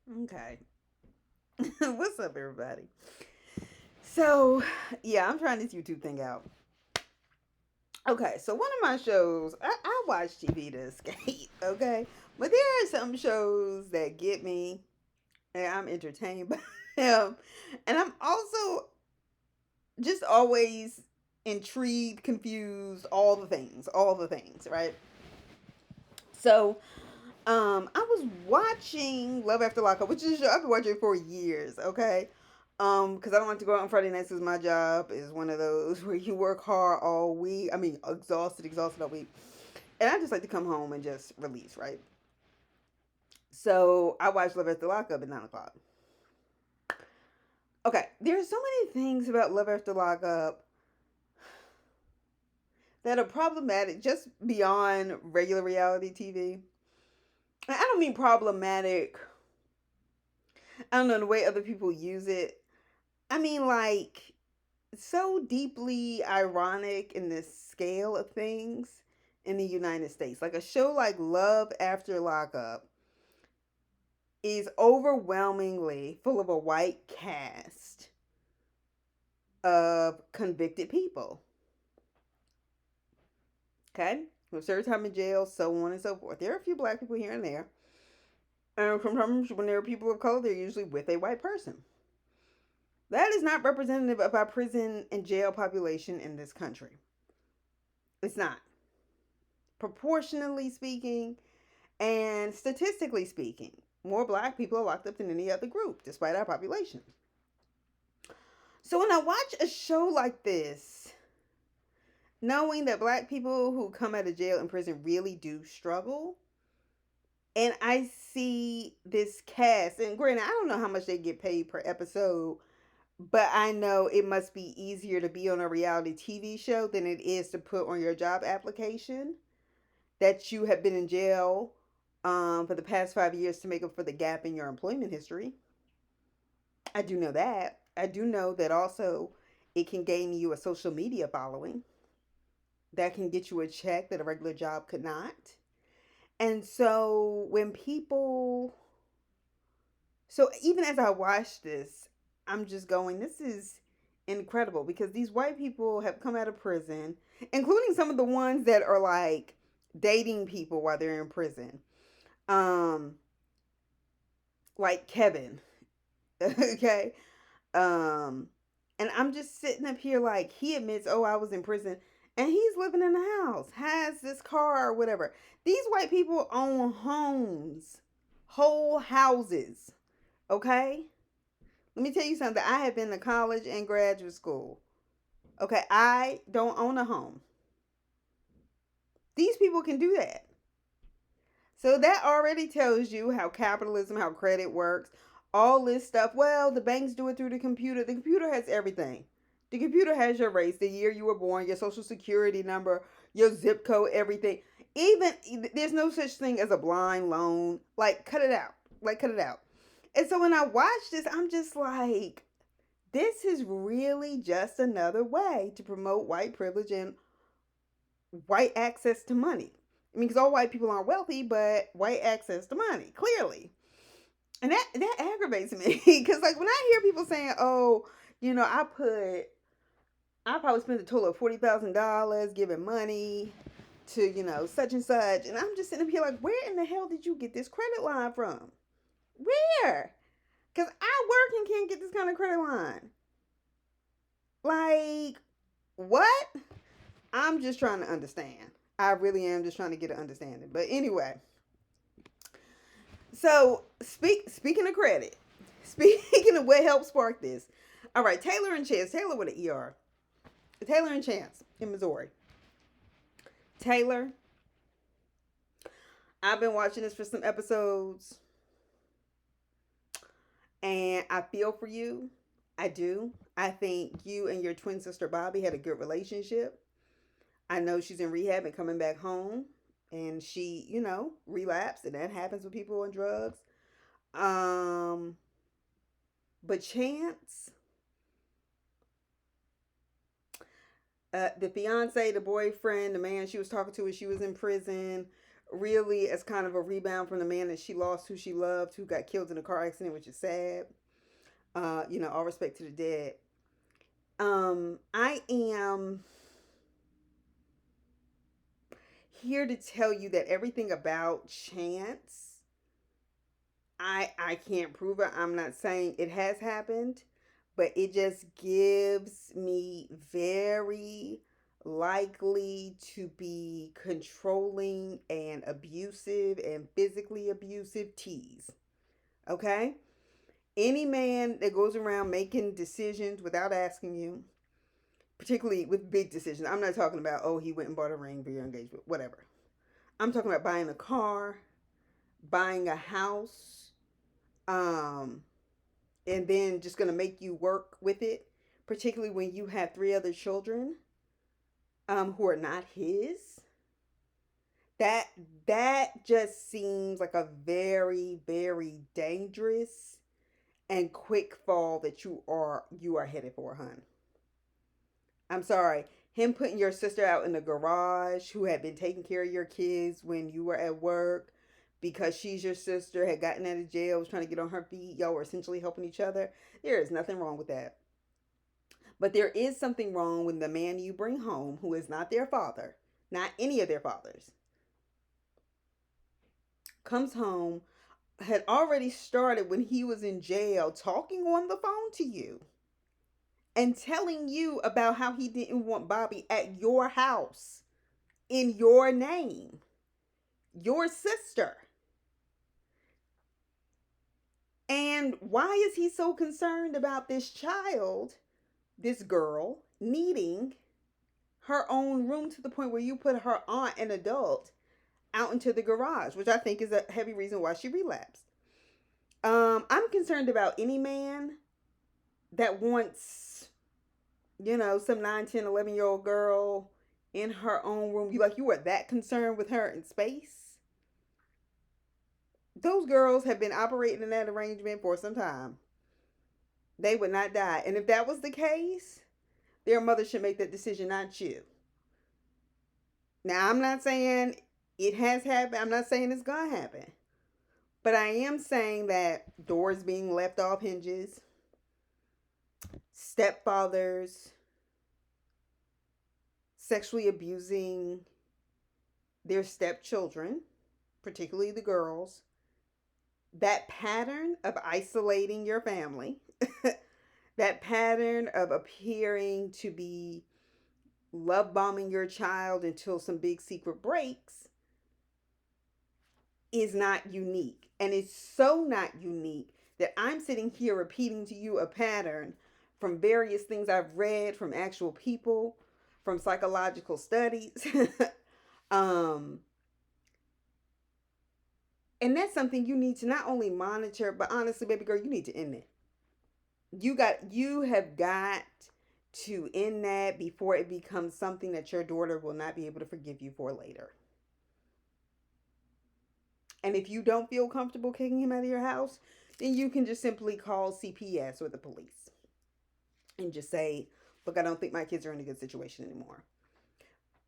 Okay. What's up, everybody? So, yeah, I'm trying this YouTube thing out. Okay, so one of my shows, I watch TV to escape, okay? But there are some shows that get me, and I'm entertained by them. And I'm also just always intrigued, confused, all the things, right? So, I was watching Love After Lockup, which is a show I've been watching for years. Okay, because I don't like to go out on Friday nights because my job is one of those where you work hard all week. I mean, exhausted all week, and I just like to come home and just release, right? So I watched Love After Lockup at 9 o'clock. Okay, there's so many things about Love After Lockup that are problematic just beyond regular reality TV. And I don't mean problematic. I don't know the way other people use it. I mean, like, so deeply ironic in the scale of things in the United States. Like, a show like Love After Lockup is overwhelmingly full of a white cast of convicted people. Okay? Who served time in jail, so on and so forth. There are a few black people here and there. And sometimes when there are people of color, they're usually with a white person. That is not representative of our prison and jail population in this country. It's not. Proportionally speaking and statistically speaking, more black people are locked up than any other group, despite our population. So when I watch a show like this, knowing that black people who come out of jail and prison really do struggle, and I see this cast, and granted, I don't know how much they get paid per episode, but I know it must be easier to be on a reality TV show than it is to put on your job application that you have been in jail for the past 5 years to make up for the gap in your employment history. I do know that. I do know that also it can gain you a social media following that can get you a check that a regular job could not. And so when people, so even as I watch this, I'm just going, this is incredible because these white people have come out of prison, including some of the ones that are like dating people while they're in prison. Um, like Kevin, okay? Um, and I'm just sitting up here like he admits, oh, I was in prison, and he's living in a house, has this car or whatever. These white people own homes, whole houses. Okay, let me tell you something. I have been to college and graduate school. Okay, I don't own a home. These people can do that. So that already tells you how capitalism, how credit works, all this stuff. Well, the banks do it through the computer. The computer has everything. The computer has your race, the year you were born, your social security number, your zip code, everything. Even there's no such thing as a blind loan. Like, cut it out. Like, cut it out. And so when I watch this, I'm just like, this is really just another way to promote white privilege and white access to money. I mean, because all white people aren't wealthy, but white access to money, clearly. And that aggravates me because, like, when I hear people saying, "Oh, you know, I probably spent a total of $40,000 giving money to such and such," and I'm just sitting up here like, where in the hell did you get this credit line from? Where? Because I work and can't get this kind of credit line. Like, what? I'm just trying to understand. I really am just trying to get an understanding. But anyway, so speaking of credit, speaking of what helped spark this. All right, Taylor and Chance. Taylor with an ER. Taylor and Chance in Missouri. Taylor, I've been watching this for some episodes, and I feel for you. I do. I think you and your twin sister Bobby had a good relationship. I know she's in rehab and coming back home, and she, relapsed, and that happens with people on drugs. Um, but Chance, the fiance, the boyfriend, the man she was talking to when she was in prison, really as kind of a rebound from the man that she lost, who she loved, who got killed in a car accident, which is sad. All respect to the dead. I am here to tell you that everything about Chance, I can't prove it. I'm not saying it has happened, but it just gives me very likely to be controlling and abusive and physically abusive tease. Okay? Any man that goes around making decisions without asking you, particularly with big decisions. I'm not talking about, oh, he went and bought a ring for your engagement, whatever. I'm talking about buying a car, buying a house, um, and then just going to make you work with it, particularly when you have three other children who are not his. That that just seems like a very, very dangerous and quick fall that you are headed for, hun. I'm sorry. Him putting your sister out in the garage, who had been taking care of your kids when you were at work, because she's your sister, had gotten out of jail, was trying to get on her feet. Y'all were essentially helping each other. There is nothing wrong with that. But there is something wrong when the man you bring home, who is not their father, not any of their fathers, comes home, had already started when he was in jail talking on the phone to you and telling you about how he didn't want Bobby at your house in your name, your sister. And why is he so concerned about this child, this girl, needing her own room to the point where you put her aunt, an adult, out into the garage, which I think is a heavy reason why she relapsed. I'm concerned about any man that wants, some 9, 10, 11-year-old girl in her own room. You are that concerned with her in space? Those girls have been operating in that arrangement for some time. They would not die. And if that was the case, their mother should make that decision, not you. Now, I'm not saying it has happened. I'm not saying it's going to happen. But I am saying that doors being left off hinges, stepfathers sexually abusing their stepchildren, particularly the girls, that pattern of isolating your family, that pattern of appearing to be love bombing your child until some big secret breaks is not unique. And it's so not unique that I'm sitting here repeating to you a pattern from various things I've read from actual people, from psychological studies. um, and that's something you need to not only monitor, but honestly, baby girl, you need to end it. You have got to end that before it becomes something that your daughter will not be able to forgive you for later. And if you don't feel comfortable kicking him out of your house, then you can just simply call CPS or the police and just say, look, I don't think my kids are in a good situation anymore.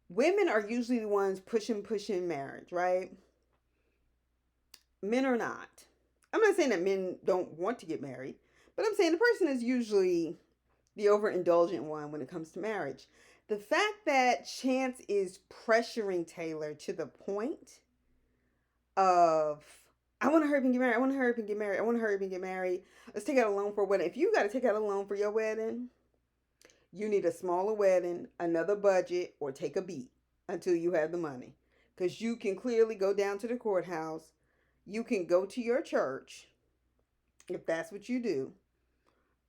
Women are usually the ones pushing marriage, right? Men are not. I'm not saying that men don't want to get married, but I'm saying the person is usually the overindulgent one when it comes to marriage. The fact that Chance is pressuring Taylor to the point of, I want to hurry up and get married. I want to hurry up and get married. I want to hurry up and get married. Let's take out a loan for a wedding. If you got to take out a loan for your wedding, you need a smaller wedding, another budget, or take a beat until you have the money. Because you can clearly go down to the courthouse. You can go to your church, if that's what you do.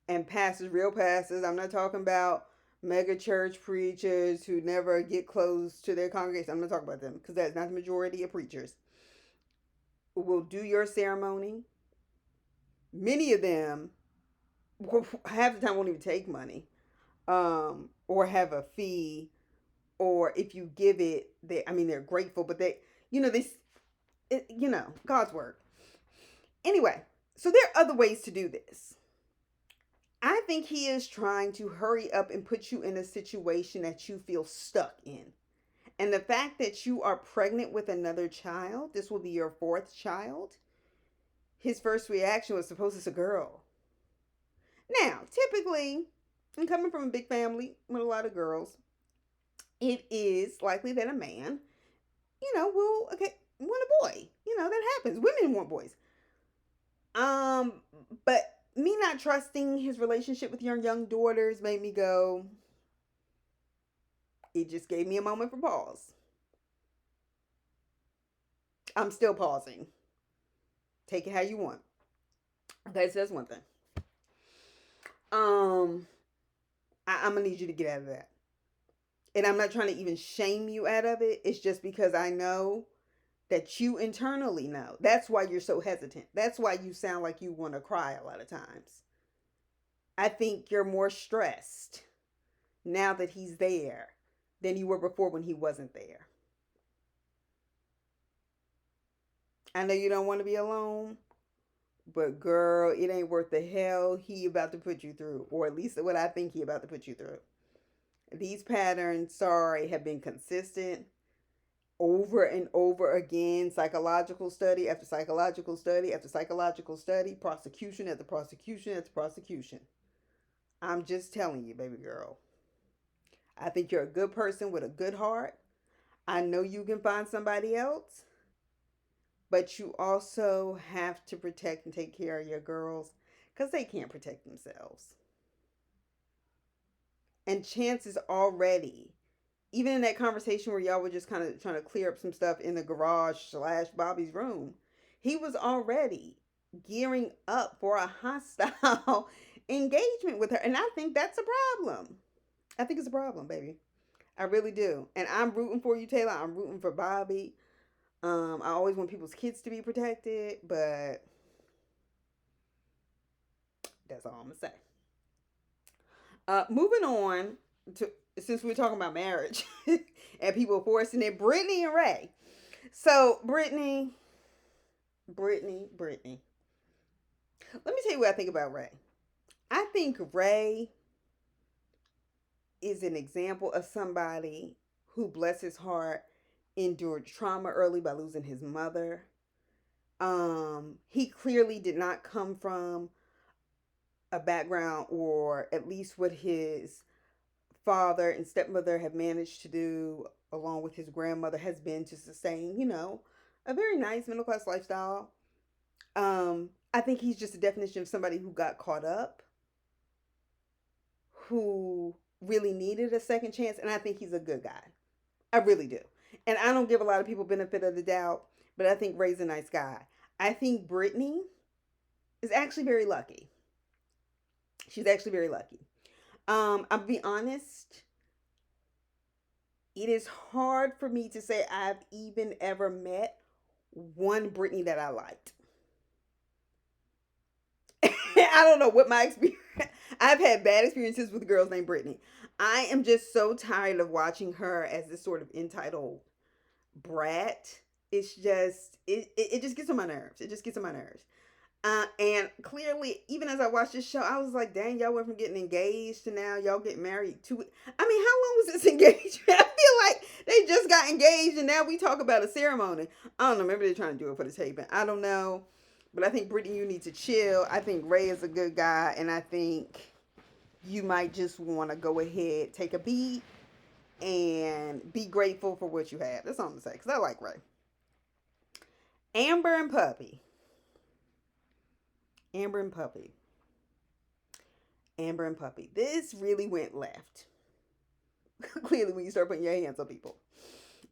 And pastors, real pastors, I'm not talking about mega church preachers who never get close to their congregation. I'm not talking about them because that's not the majority of preachers. Will do your ceremony. Many of them, half the time, won't even take money, or have a fee, or if you give it, they're grateful, but God's word. Anyway, so there are other ways to do this. I think he is trying to hurry up and put you in a situation that you feel stuck in. And the fact that you are pregnant with another child, this will be your fourth child. His first reaction was, suppose it's a girl. Now, typically, and coming from a big family with a lot of girls, it is likely that a man, will want a boy. That happens. Women want boys. But me not trusting his relationship with your young daughters made me go. It just gave me a moment for pause. I'm still pausing. Take it how you want. Okay, so that's one thing. I'm gonna need you to get out of that. And I'm not trying to even shame you out of it. It's just because I know that you internally know. That's why you're so hesitant. That's why you sound like you want to cry a lot of times. I think you're more stressed now that he's there than you were before when he wasn't there. I know you don't want to be alone, but girl, it ain't worth the hell he about to put you through, or at least what I think he about to put you through. These patterns, sorry, have been consistent over and over again, psychological study after psychological study after psychological study, prosecution after prosecution after prosecution. I'm just telling you, baby girl. I think you're a good person with a good heart. I know you can find somebody else, but you also have to protect and take care of your girls because they can't protect themselves. And chances already, even in that conversation where y'all were just kind of trying to clear up some stuff in the garage / Bobby's room, he was already gearing up for a hostile engagement with her. And I think that's a problem. I think it's a problem, baby. I really do. And I'm rooting for you, Taylor. I'm rooting for Bobby. I always want people's kids to be protected, but that's all I'm gonna say. Moving on to, since we're talking about marriage and people forcing it, Brittany and Ray. So Brittany. Let me tell you what I think about Ray. I think Ray is an example of somebody who, bless his heart, endured trauma early by losing his mother. He clearly did not come from a background, or at least what his father and stepmother have managed to do, along with his grandmother, has been to sustain, a very nice middle class lifestyle. I think he's just a definition of somebody who got caught up, who really needed a second chance, and I think he's a good guy. I really do. And I don't give a lot of people benefit of the doubt, but I think Ray's a nice guy. I think Brittany is actually very lucky. She's actually very lucky. I'll be honest. It is hard for me to say I've even ever met one Brittany that I liked. I don't know what my experience. I've had bad experiences with girls named Brittany. I am just so tired of watching her as this sort of entitled brat. It's just it just gets on my nerves. It just gets on my nerves. And clearly, even as I watched this show, I was like, dang, y'all went from getting engaged to now y'all get married to it. I mean, how long was this engagement? I feel like they just got engaged and now we talk about a ceremony. I don't know. Maybe they're trying to do it for the taping. I don't know. But I think, Brittany, you need to chill. I think Ray is a good guy. And I think you might just want to go ahead, take a beat, and be grateful for what you have. That's all I'm going to say. Because I like Ray. Amber and Puppy. Amber and Puppy. Amber and Puppy. This really went left. Clearly, when you start putting your hands on people.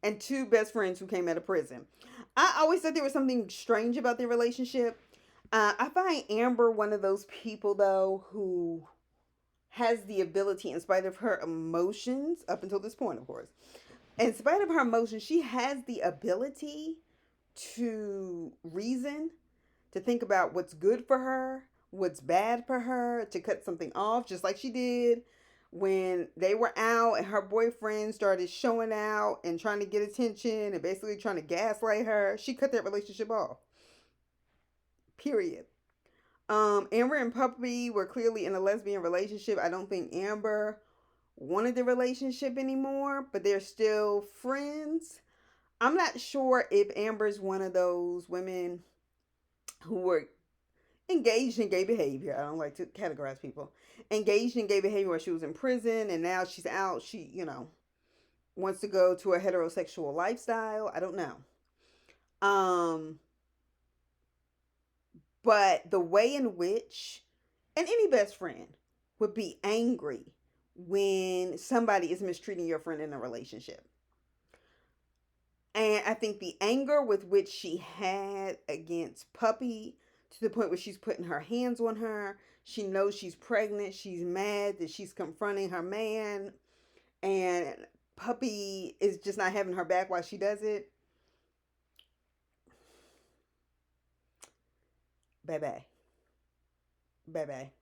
And two best friends who came out of prison. I always thought there was something strange about their relationship. I find Amber one of those people, though, who has the ability, in spite of her emotions, up until this point, of course, in spite of her emotions, she has the ability to reason, to think about what's good for her, what's bad for her, to cut something off, just like she did when they were out and her boyfriend started showing out and trying to get attention and basically trying to gaslight her. She cut that relationship off. Period. Amber and Puppy were clearly in a lesbian relationship. I don't think Amber wanted the relationship anymore, but they're still friends. I'm not sure if Amber's one of those women who were engaged in gay behavior. I don't like to categorize people. Engaged in gay behavior while she was in prison and now she's out. She, wants to go to a heterosexual lifestyle. I don't know. Um, but the way in which, and any best friend would be angry when somebody is mistreating your friend in a relationship. And I think the anger with which she had against Puppy, to the point where she's putting her hands on her, she knows she's pregnant, she's mad that she's confronting her man, and Puppy is just not having her back while she does it. Baby. Baby.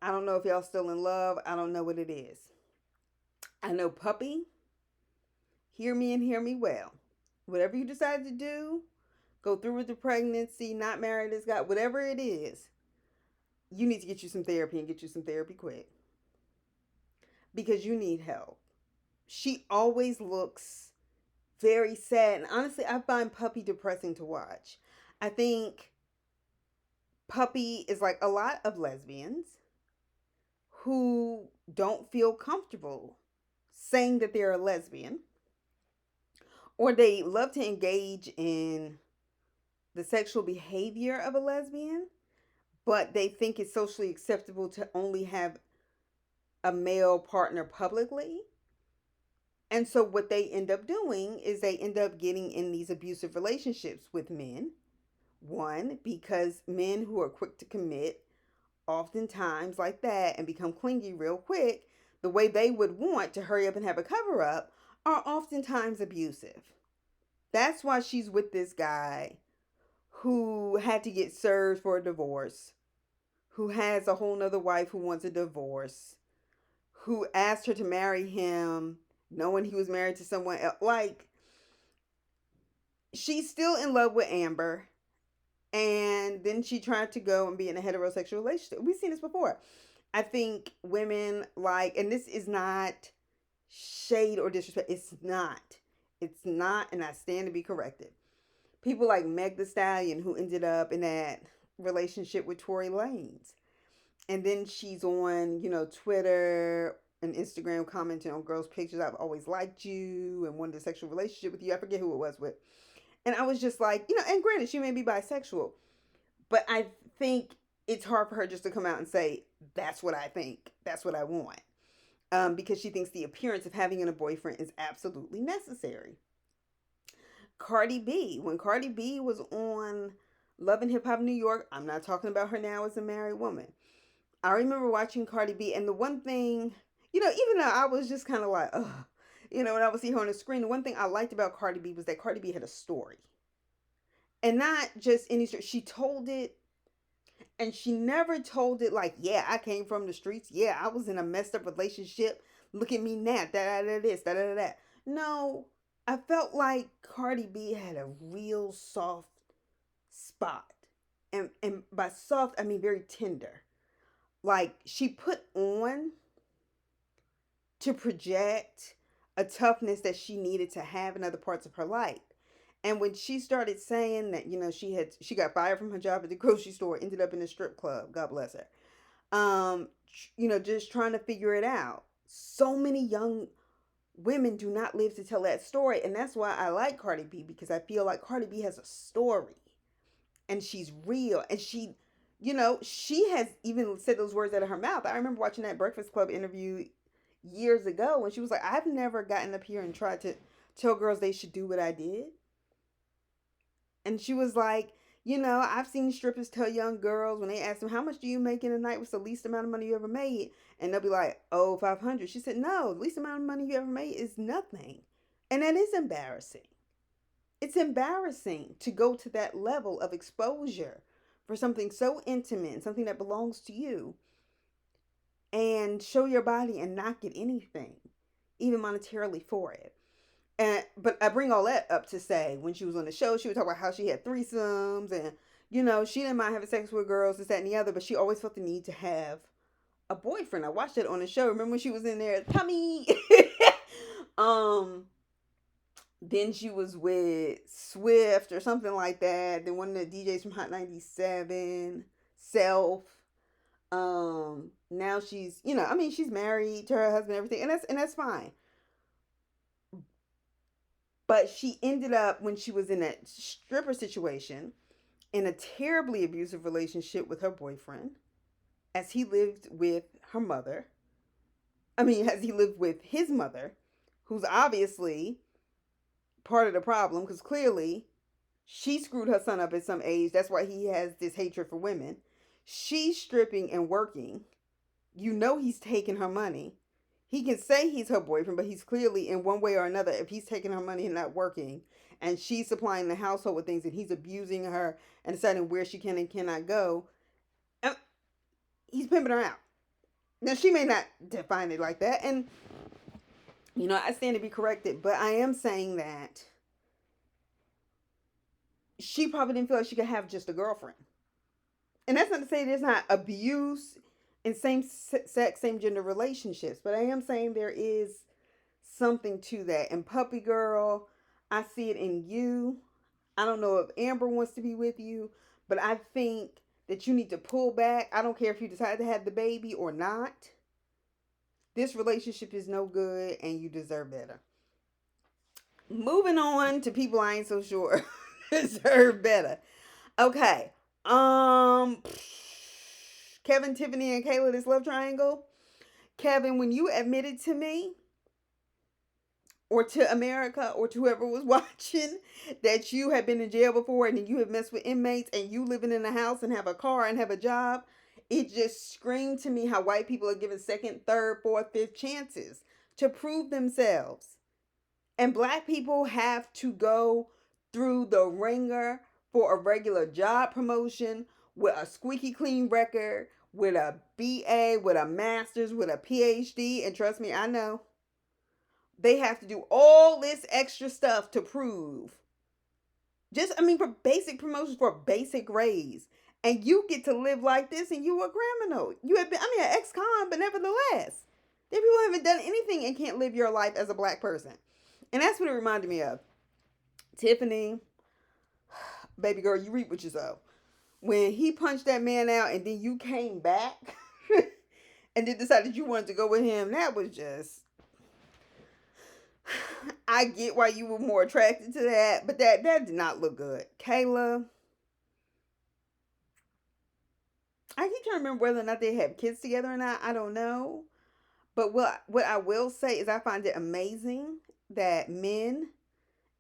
I don't know if y'all still in love. I don't know what it is. I know Puppy, hear me and hear me well. Whatever you decide to do, go through with the pregnancy, not marry this guy, whatever it is, you need to get you some therapy and get you some therapy quick. Because you need help. She always looks very sad. And honestly, I find Puppy depressing to watch. I think Puppy is like a lot of lesbians who don't feel comfortable saying that they're a lesbian, or they love to engage in the sexual behavior of a lesbian, but they think it's socially acceptable to only have a male partner publicly. And so what they end up doing is they end up getting in these abusive relationships with men. One, because men who are quick to commit oftentimes like that and become clingy real quick, the way they would want to hurry up and have a cover up, are oftentimes abusive. That's why she's with this guy who had to get served for a divorce, who has a whole nother wife who wants a divorce, who asked her to marry him knowing he was married to someone else. Like, she's still in love with Amber. And then she tried to go and be in a heterosexual relationship. We've seen this before. I think women like, and this is not shade or disrespect. It's not. It's not, and I stand to be corrected. People like Meg the Stallion, who ended up in that relationship with Tory Lanez. And then she's on, Twitter and Instagram commenting on girls' pictures. I've always liked you and wanted a sexual relationship with you. I forget who it was with. And I was just like, and granted, she may be bisexual, but I think it's hard for her just to come out and say, that's what I think. That's what I want. Because she thinks the appearance of having a boyfriend is absolutely necessary. Cardi B, when Cardi B was on Love and Hip Hop New York, I'm not talking about her now as a married woman. I remember watching Cardi B, and the one thing, even though I was just kind of like, ugh, when I would see her on the screen, the one thing I liked about Cardi B was that Cardi B had a story. And not just any story. She told it, and she never told it like, yeah, I came from the streets. Yeah, I was in a messed up relationship. Look at me now. This, that. No, I felt like Cardi B had a real soft spot. And by soft, I mean very tender. Like, she put on to project a toughness that she needed to have in other parts of her life. And when she started saying that, she got fired from her job at the grocery store, ended up in a strip club, God bless her. Just trying to figure it out. So many young women do not live to tell that story. And that's why I like Cardi B, because I feel like Cardi B has a story. And she's real. And she has even said those words out of her mouth. I remember watching that Breakfast Club interview years ago when she was like, I've never gotten up here and tried to tell girls they should do what I did. And she was like, I've seen strippers tell young girls when they ask them, how much do you make in a night? What's the least amount of money you ever made? And they'll be like, oh, 500. She said, no, the least amount of money you ever made is nothing. And that is embarrassing. It's embarrassing to go to that level of exposure for something so intimate, something that belongs to you, and show your body and not get anything, even monetarily, for it. But I bring all that up to say, when she was on the show, she would talk about how she had threesomes and, she didn't mind having sex with girls, this, that, and the other, but she always felt the need to have a boyfriend. I watched it on the show. Remember when she was in there, Tommy? um, then she was with Swift or something like that. Then one of the DJs from Hot 97, Self. Now she's, I mean, she's married to her husband, everything, and that's fine. But she ended up, when she was in that stripper situation, in a terribly abusive relationship with her boyfriend, as he lived with her mother. I mean, as he lived with his mother, who's obviously part of the problem, because clearly she screwed her son up at some age. That's why he has this hatred for women. She's stripping and working. He's taking her money. He can say he's her boyfriend, but he's clearly, in one way or another, if he's taking her money and not working, and she's supplying the household with things, and he's abusing her and deciding where she can and cannot go, he's pimping her out. Now, she may not define it like that, and, I stand to be corrected, but I am saying that she probably didn't feel like she could have just a girlfriend. And that's not to say there's not abuse in same sex, same gender relationships, but I am saying there is something to that. And Puppy Girl, I see it in you. I don't know if Amber wants to be with you, but I think that you need to pull back. I don't care if you decide to have the baby or not. This relationship is no good and you deserve better. Moving on to people I ain't so sure deserve better. Okay. Kevin, Tiffany, and Kayla, this love triangle. Kevin, when you admitted to me, or to America, or to whoever was watching, that you had been in jail before and you have messed with inmates and you living in a house and have a car and have a job, it just screamed to me how white people are given second, third, fourth, fifth chances to prove themselves. And black people have to go through the ringer for a regular job promotion with a squeaky clean record, with a BA, with a master's, with a PhD. And trust me, I know. They have to do all this extra stuff to prove. For basic promotions, for a basic raise. And you get to live like this and you a criminal. You have been, an ex-con, but nevertheless. There are people who haven't done anything and can't live your life as a black person. And that's what it reminded me of. Tiffany, baby girl, you reap what you sow. When he punched that man out and then you came back and then decided you wanted to go with him, that was just... I get why you were more attracted to that, but that did not look good. Kayla, I keep trying to remember whether or not they have kids together or not. I don't know. But what I will say is I find it amazing that men,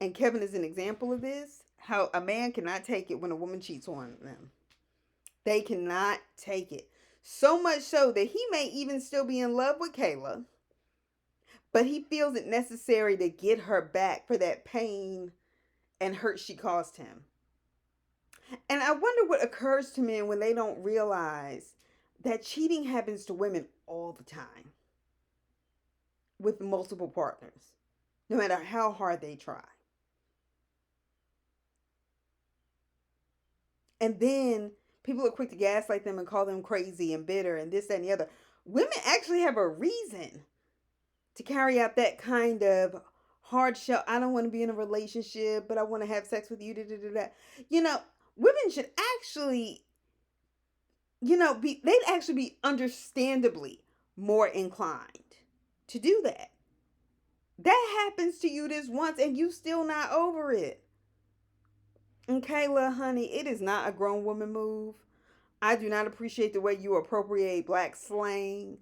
and Kevin is an example of this, how a man cannot take it when a woman cheats on them. They cannot take it. So much so that he may even still be in love with Kayla, but he feels it necessary to get her back for that pain and hurt she caused him. And I wonder what occurs to men when they don't realize that cheating happens to women all the time with multiple partners, no matter how hard they try. And then people are quick to gaslight them and call them crazy and bitter and this, that, and the other. Women actually have a reason to carry out that kind of hard shell. I don't want to be in a relationship, but I want to have sex with you. Women should actually, they'd actually be understandably more inclined to do that. That happens to you this once and you still not over it. And Kayla, honey, it is not a grown woman move. I do not appreciate the way you appropriate black slang,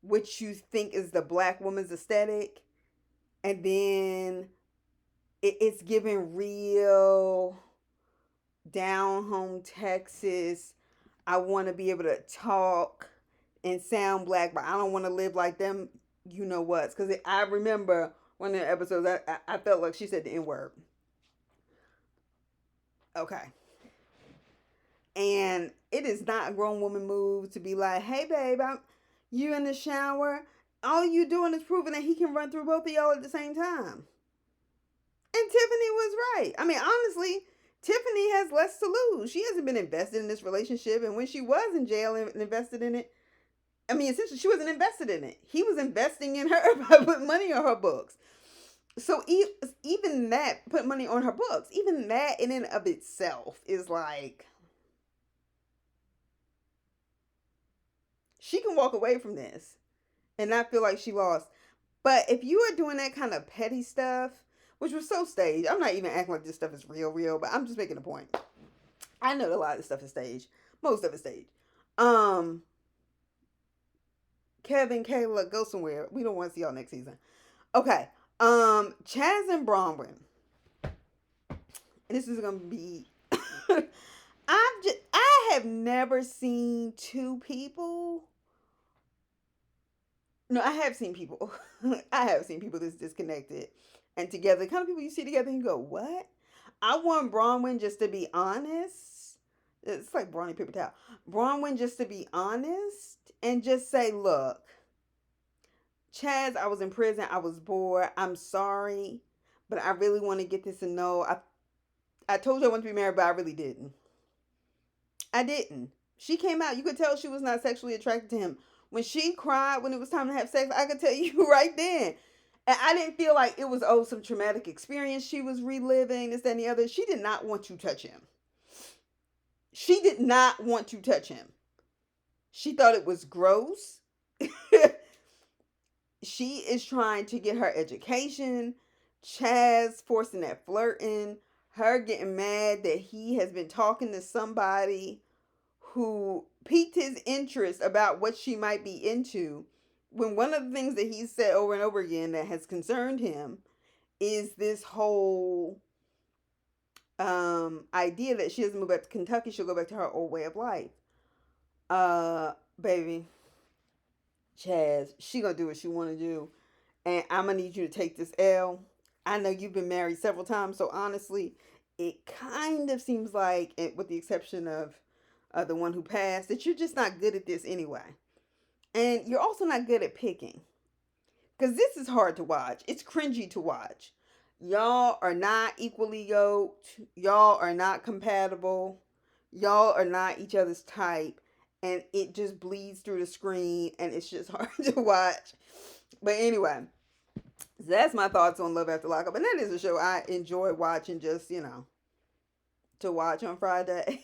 which you think is the black woman's aesthetic, and then it's giving real down home Texas. I want to be able to talk and sound black, but I don't want to live like them. You know what? Because I remember one of the episodes, I felt like she said the N-word. Okay. And it is not a grown woman move to be like, hey, babe, you in the shower. All you doing is proving that he can run through both of y'all at the same time. And Tiffany was right. Honestly, Tiffany has less to lose. She hasn't been invested in this relationship, and when she was in jail and invested in it, I mean, essentially, she wasn't invested in it. He was investing in her by putting money on her books. So even that, put money on her books, even that in and of itself is like, she can walk away from this and not feel like she lost. But if you are doing that kind of petty stuff, which was so staged, I'm not even acting like this stuff is real, but I'm just making a point. I know that a lot of this stuff is staged. Most of it's staged. Kevin, Kayla, go somewhere. We don't want to see y'all next season. Okay. Chaz and Bronwyn. And this is gonna be I have never seen two people. No, I have seen people. I have seen people that's disconnected and together. The kind of people you see together and you go, what? I want Bronwyn just to be honest. It's like Brawny paper towel. Bronwyn just to be honest and just say, look, Chaz, I was in prison. I was bored. I'm sorry, but I really want to get this to know. I told you I wanted to be married, but I really didn't. I didn't. She came out. You could tell she was not sexually attracted to him. When she cried when it was time to have sex, I could tell you right then. And I didn't feel like it was, some traumatic experience she was reliving, this, that, and the other. She did not want to touch him. She did not want to touch him. She thought it was gross. She is trying to get her education. Chaz forcing that flirting. Her getting mad that he has been talking to somebody who piqued his interest about what she might be into, when one of the things that he's said over and over again that has concerned him is this whole idea that she doesn't move back to Kentucky, she'll go back to her old way of life. Baby, Chaz, she gonna do what she want to do, and I'm gonna need you to take this L. I know you've been married several times, so honestly, it kind of seems like, with the exception of the one who passed, that you're just not good at this anyway. And you're also not good at picking. Because this is hard to watch. It's cringy to watch. Y'all are not equally yoked. Y'all are not compatible. Y'all are not each other's type. And it just bleeds through the screen. And it's just hard to watch. But anyway, that's my thoughts on Love After Lockup. And that is a show I enjoy watching, just, to watch on Friday.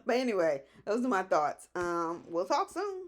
But anyway, those are my thoughts. We'll talk soon.